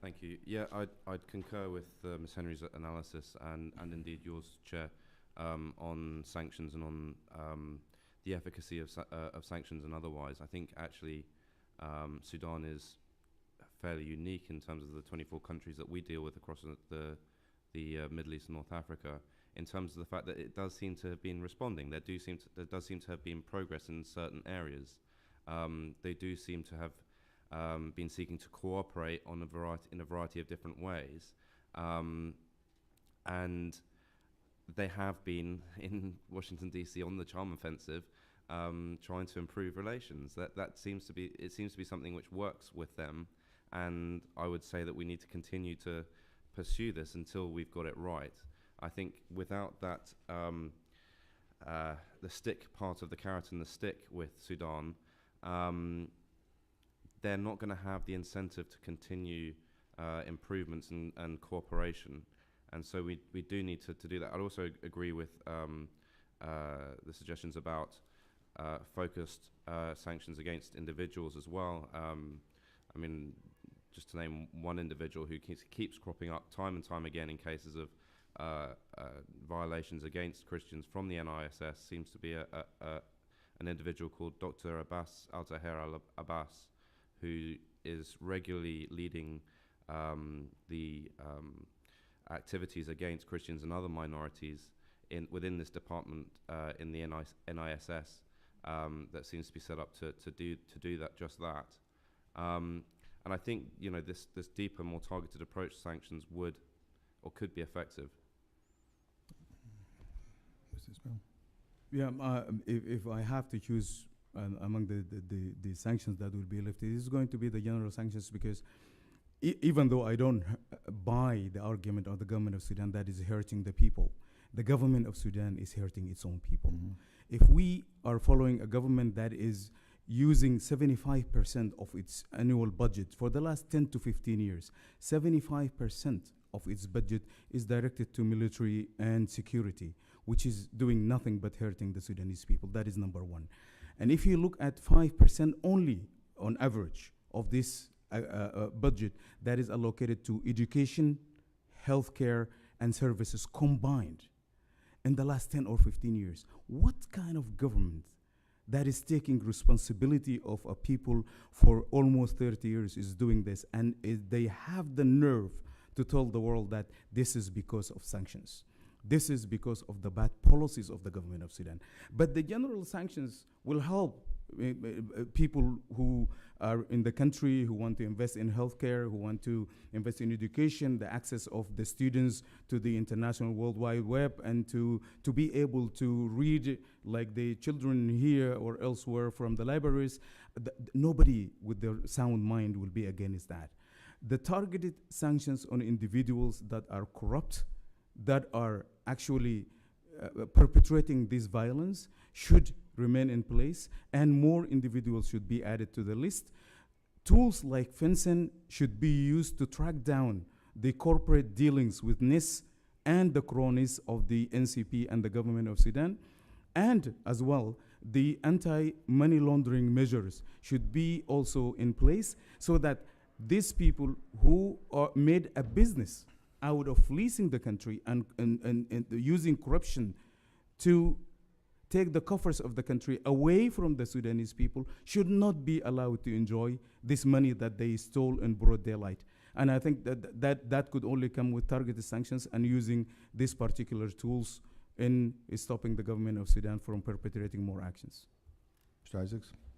Thank you. Yeah, I'd concur with Ms. Henry's analysis and indeed yours, Chair, on sanctions and on the efficacy of sanctions and otherwise. I think actually Sudan is fairly unique in terms of the 24 countries that we deal with across the Middle East and North Africa, in terms of the fact that it does seem to have been responding. There does seem to have been progress in certain areas. They do seem to have been seeking to cooperate in a variety of different ways, and they have been in Washington D.C. on the charm offensive, trying to improve relations. That seems to be something which works with them, and I would say that we need to continue to pursue this until we've got it right. I think without that, the stick part of the carrot and the stick with Sudan, they're not going to have the incentive to continue improvements and cooperation. And so we do need to do that. I'd also agree with the suggestions about focused sanctions against individuals as well. I mean, just to name one individual who keeps cropping up time and time again in cases of violations against Christians from the NISS seems to be an individual called Dr. Abbas Al-Tahir al-Abbas, who is regularly leading the activities against Christians and other minorities within this department in the NISS that seems to be set up to do that, just that. And I think this deeper, more targeted approach to sanctions would or could be effective. Yeah, if I have to choose among the sanctions that will be lifted, it's going to be the general sanctions, because even though I don't buy the argument of the government of Sudan that is hurting the people, the government of Sudan is hurting its own people. Mm-hmm. If we are following a government that is using 75% of its annual budget for the last 10 to 15 years, 75% of its budget is directed to military and security, which is doing nothing but hurting the Sudanese people. That is number one. And if you look at 5% only on average of this budget that is allocated to education, healthcare, and services combined in the last 10 or 15 years, what kind of government that is taking responsibility of a people for almost 30 years is doing this? And they have the nerve to tell the world that this is because of sanctions. This is because of the bad policies of the government of Sudan. But the general sanctions will help people who are in the country, who want to invest in healthcare, who want to invest in education, the access of the students to the international World Wide Web, and to be able to read like the children here or elsewhere from the libraries. Nobody with their sound mind will be against that. The targeted sanctions on individuals that are corrupt, that are actually perpetrating this violence, should remain in place, and more individuals should be added to the list. Tools like fencing should be used to track down the corporate dealings with NIS and the cronies of the NCP and the government of Sudan. And as well, the anti-money laundering measures should be also in place, so that these people who are made a business out of leasing the country and using corruption to take the coffers of the country away from the Sudanese people should not be allowed to enjoy this money that they stole in broad daylight. And I think that could only come with targeted sanctions and using these particular tools in stopping the government of Sudan from perpetrating more actions. Mr. Isaacs?